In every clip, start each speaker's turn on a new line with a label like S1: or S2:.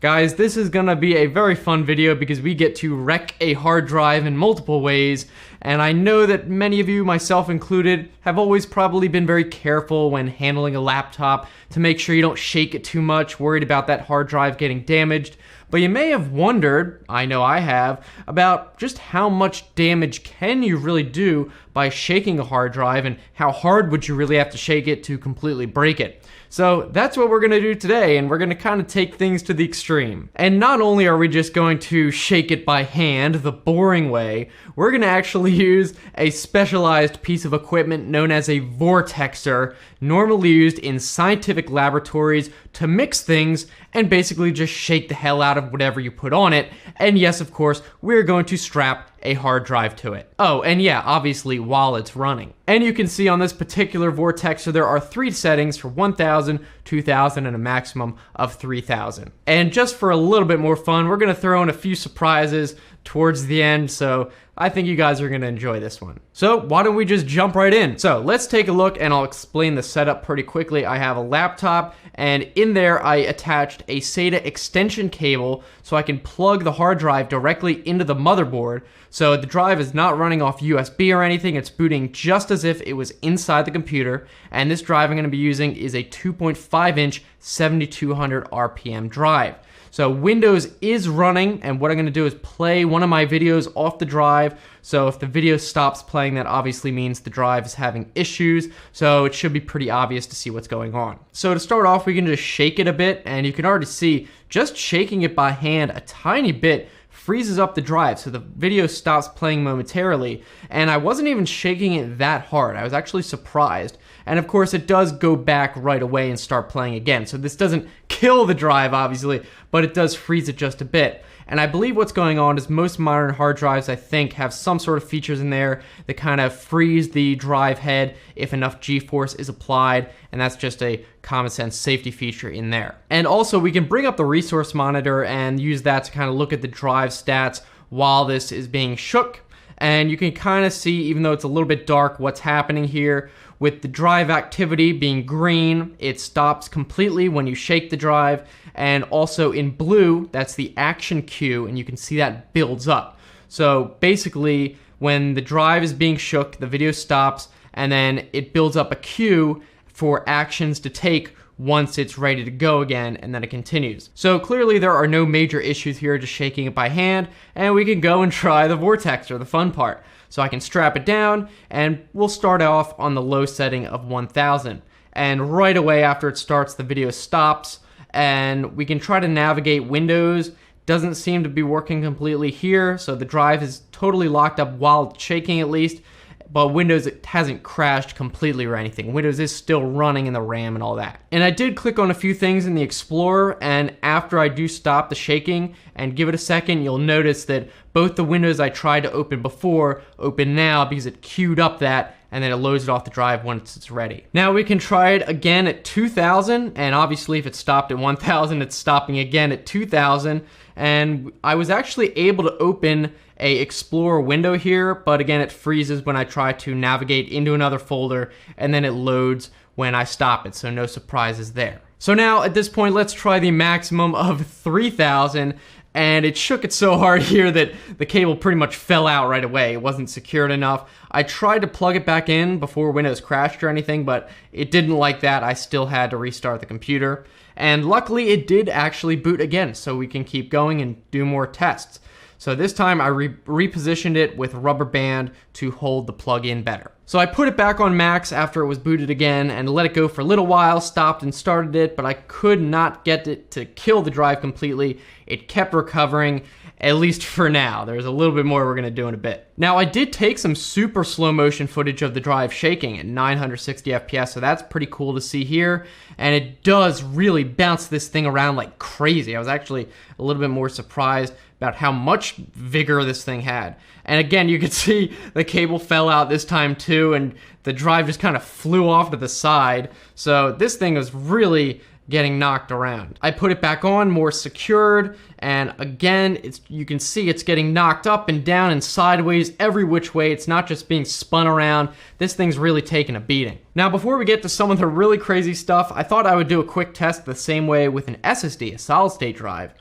S1: Guys, this is gonna be a very fun video because we get to wreck a hard drive in multiple ways, and I know that many of you, myself included, have always probably been very careful when handling a laptop to make sure you don't shake it too much, worried about that hard drive getting damaged. But you may have wondered, I know I have, about just how much damage can you really do by shaking a hard drive, and how hard would you really have to shake it to completely break it. So that's what we're gonna do today, and we're gonna kind of take things to the extreme. And not only are we just going to shake it by hand, the boring way, we're gonna actually use a specialized piece of equipment known as a vortexer, normally used in scientific laboratories to mix things and basically just shake the hell out of whatever you put on it. And yes, of course, we're going to strap a hard drive to it. Oh, and yeah, obviously while it's running. And you can see on this particular vortexer, there are 3 settings for 1000, 2000, and a maximum of 3000. And just for a little bit more fun, we're gonna throw in a few surprises towards the end, so I think you guys are gonna enjoy this one. So why don't we just jump right in? So let's take a look and I'll explain the setup pretty quickly. I have a laptop, and in there I attached a SATA extension cable so I can plug the hard drive directly into the motherboard. So the drive is not running off USB or anything, it's booting just as if it was inside the computer. And this drive I'm gonna be using is a 2.5-inch 7200 RPM drive. So Windows is running, and what I'm gonna do is play one of my videos off the drive. So if the video stops playing, that obviously means the drive is having issues. So it should be pretty obvious to see what's going on. So to start off, we can just shake it a bit, and you can already see just shaking it by hand a tiny bit freezes up the drive, so the video stops playing momentarily. And I wasn't even shaking it that hard. I was actually surprised. And of course, it does go back right away and start playing again. So this doesn't kill the drive, obviously, but it does freeze it just a bit. And I believe what's going on is most modern hard drives, I think, have some sort of features in there that kind of freeze the drive head if enough G-force is applied, and that's just a common sense safety feature in there. And also, we can bring up the resource monitor and use that to kind of look at the drive stats while this is being shook. And you can kind of see, even though it's a little bit dark, what's happening here. With the drive activity being green, it stops completely when you shake the drive. And also in blue, that's the action queue, and you can see that builds up. So basically, when the drive is being shook, the video stops, and then it builds up a queue for actions to take once it's ready to go again, and then it continues. So clearly there are no major issues here, just shaking it by hand, and we can go and try the vortexer, the fun part. So I can strap it down, and we'll start off on the low setting of 1000. And right away after it starts, the video stops, and we can try to navigate Windows. Doesn't seem to be working completely here, so the drive is totally locked up while shaking at least. But Windows, it hasn't crashed completely or anything. Windows is still running in the RAM and all that. And I did click on a few things in the Explorer, and after I do stop the shaking and give it a second, you'll notice that both the windows I tried to open before open now because it queued up that, and then it loads it off the drive once it's ready. Now we can try it again at 2000, and obviously if it stopped at 1000, it's stopping again at 2000. And I was actually able to open a Explorer window here, but again it freezes when I try to navigate into another folder, and then it loads when I stop it, so no surprises there. So now at this point, let's try the maximum of 3000, and it shook it so hard here that the cable pretty much fell out right away. It wasn't secured enough. I tried to plug it back in before Windows crashed or anything, but it didn't like that. I still had to restart the computer, and luckily it did actually boot again, so we can keep going and do more tests. So this time I repositioned it with a rubber band to hold the plug-in better. So I put it back on max after it was booted again and let it go for a little while, stopped and started it, but I could not get it to kill the drive completely. It kept recovering, at least for now. There's a little bit more we're gonna do in a bit. Now I did take some super slow motion footage of the drive shaking at 960 FPS, so that's pretty cool to see here. And it does really bounce this thing around like crazy. I was actually a little bit more surprised about how much vigor this thing had. And again, you can see the cable fell out this time too, and the drive just kind of flew off to the side. So this thing was really getting knocked around. I put it back on, more secured, and again, you can see it's getting knocked up and down and sideways every which way. It's not just being spun around. This thing's really taking a beating. Now, before we get to some of the really crazy stuff, I thought I would do a quick test the same way with an SSD, a solid state drive.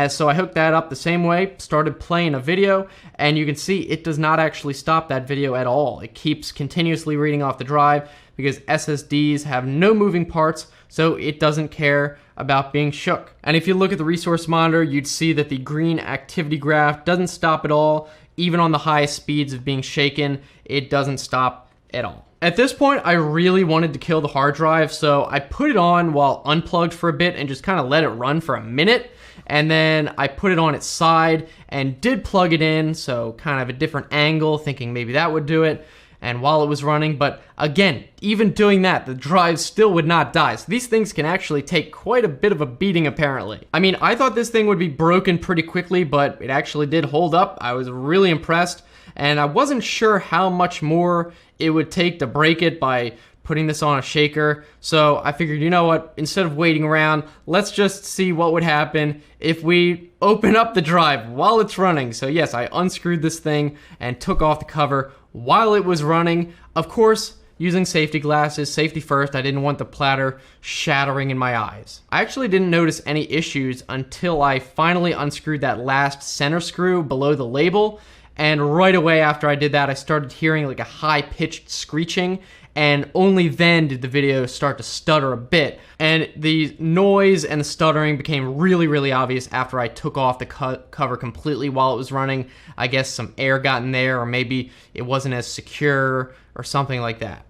S1: So I hooked that up the same way, started playing a video, and you can see it does not actually stop that video at all. It keeps continuously reading off the drive because SSDs have no moving parts, so it doesn't care about being shook. And if you look at the resource monitor, you'd see that the green activity graph doesn't stop at all. Even on the highest speeds of being shaken, it doesn't stop at all. At this point, I really wanted to kill the hard drive, so I put it on while unplugged for a bit and just kind of let it run for a minute. And then I put it on its side and did plug it in, so kind of a different angle, thinking maybe that would do it. And while it was running, but again, even doing that, the drive still would not die. So these things can actually take quite a bit of a beating, apparently. I mean, I thought this thing would be broken pretty quickly, but it actually did hold up. I was really impressed, and I wasn't sure how much more it would take to break it by putting this on a shaker. So I figured, you know what, instead of waiting around, let's just see what would happen if we open up the drive while it's running. So yes, I unscrewed this thing and took off the cover while it was running. Of course, using safety glasses, safety first. I didn't want the platter shattering in my eyes. I actually didn't notice any issues until I finally unscrewed that last center screw below the label. And right away after I did that, I started hearing like a high-pitched screeching, and only then did the video start to stutter a bit. And the noise and the stuttering became really, really obvious after I took off the cover completely while it was running. I guess some air got in there, or maybe it wasn't as secure or something like that.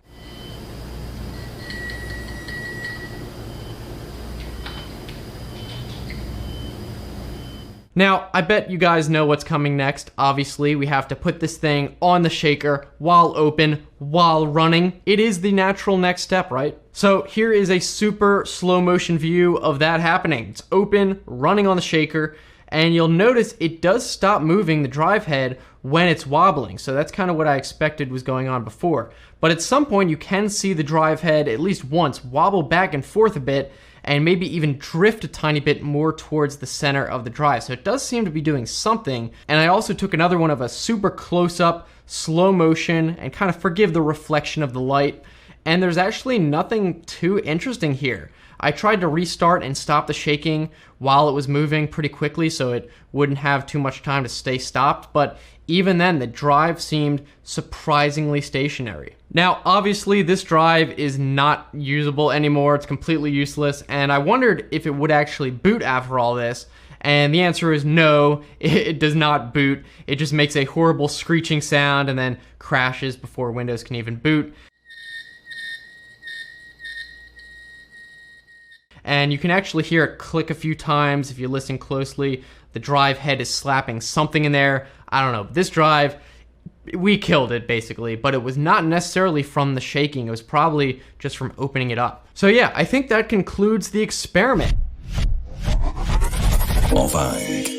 S1: Now, I bet you guys know what's coming next. Obviously, we have to put this thing on the shaker while open, while running. It is the natural next step, right? So here is a super slow motion view of that happening. It's open, running on the shaker, and you'll notice it does stop moving the drive head when it's wobbling. So that's kind of what I expected was going on before. But at some point, you can see the drive head at least once wobble back and forth a bit, and maybe even drift a tiny bit more towards the center of the drive. So it does seem to be doing something. And I also took another one of a super close-up, slow motion, and kind of forgive the reflection of the light. And there's actually nothing too interesting here. I tried to restart and stop the shaking while it was moving pretty quickly so it wouldn't have too much time to stay stopped, but even then the drive seemed surprisingly stationary. Now, obviously this drive is not usable anymore, it's completely useless, and I wondered if it would actually boot after all this, and the answer is no, it does not boot. It just makes a horrible screeching sound and then crashes before Windows can even boot. And you can actually hear it click a few times if you listen closely. The drive head is slapping something in there. I don't know. This drive, we killed it basically, but it was not necessarily from the shaking. It was probably just from opening it up. So yeah, I think that concludes the experiment.
S2: آونگ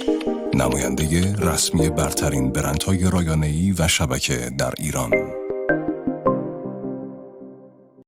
S2: نماینده رسمی برترین برندهای رایانه‌ای و شبکه در ایران